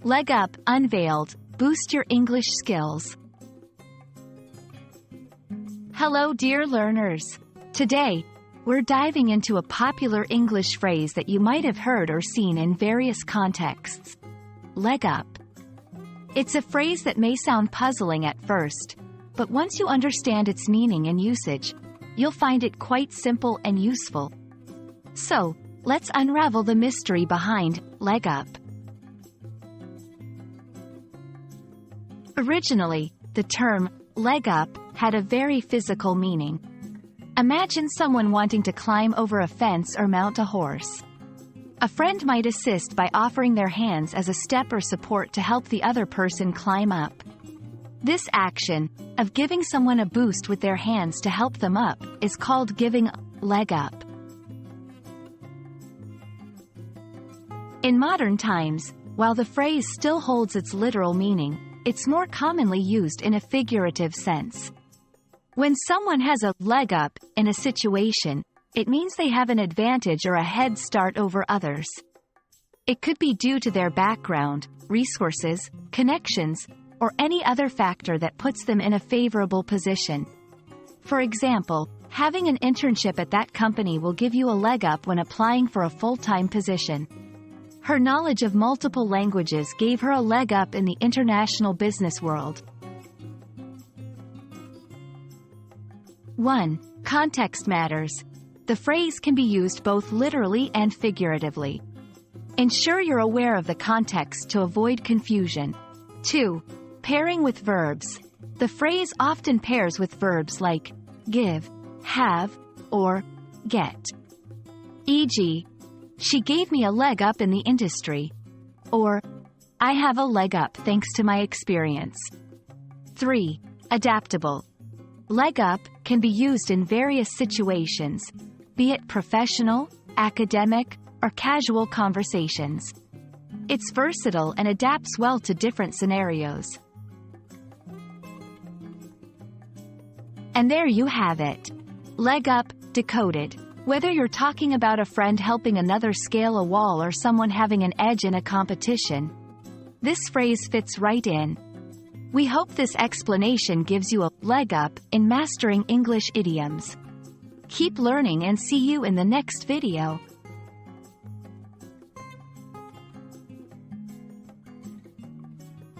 Leg up, Unveiled, boost your English skills. Hello dear learners. Today, we're diving into a popular English phrase that you might have heard or seen in various contexts. Leg up. It's a phrase that may sound puzzling at first, but once you understand its meaning and usage, you'll find it quite simple and useful. So, let's unravel the mystery behind leg up. Originally, the term leg up had a very physical meaning. Imagine someone wanting to climb over a fence or mount a horse. A friend might assist by offering their hands as a step or support to help the other person climb up. This action, of giving someone a boost with their hands to help them up, is called giving a leg up. In modern times, while the phrase still holds its literal meaning, it's more commonly used in a figurative sense. When someone has a leg up in a situation, it means they have an advantage or a head start over others. It could be due to their background, resources, connections, or any other factor that puts them in a favorable position. For example, having an internship at that company will give you a leg up when applying for a full-time position. Her knowledge of multiple languages gave her a leg up in the international business world. 1. Context matters. The phrase can be used both literally and figuratively. Ensure you're aware of the context to avoid confusion. 2. Pairing with verbs. The phrase often pairs with verbs like give, have, or get. E.g., she gave me a leg up in the industry. Or, I have a leg up thanks to my experience. 3. Adaptable. Leg up can be used in various situations, be it professional, academic, or casual conversations. It's versatile and adapts well to different scenarios. And there you have it. Leg up, decoded. Whether you're talking about a friend helping another scale a wall or someone having an edge in a competition, this phrase fits right in. We hope this explanation gives you a leg up in mastering English idioms. Keep learning and see you in the next video.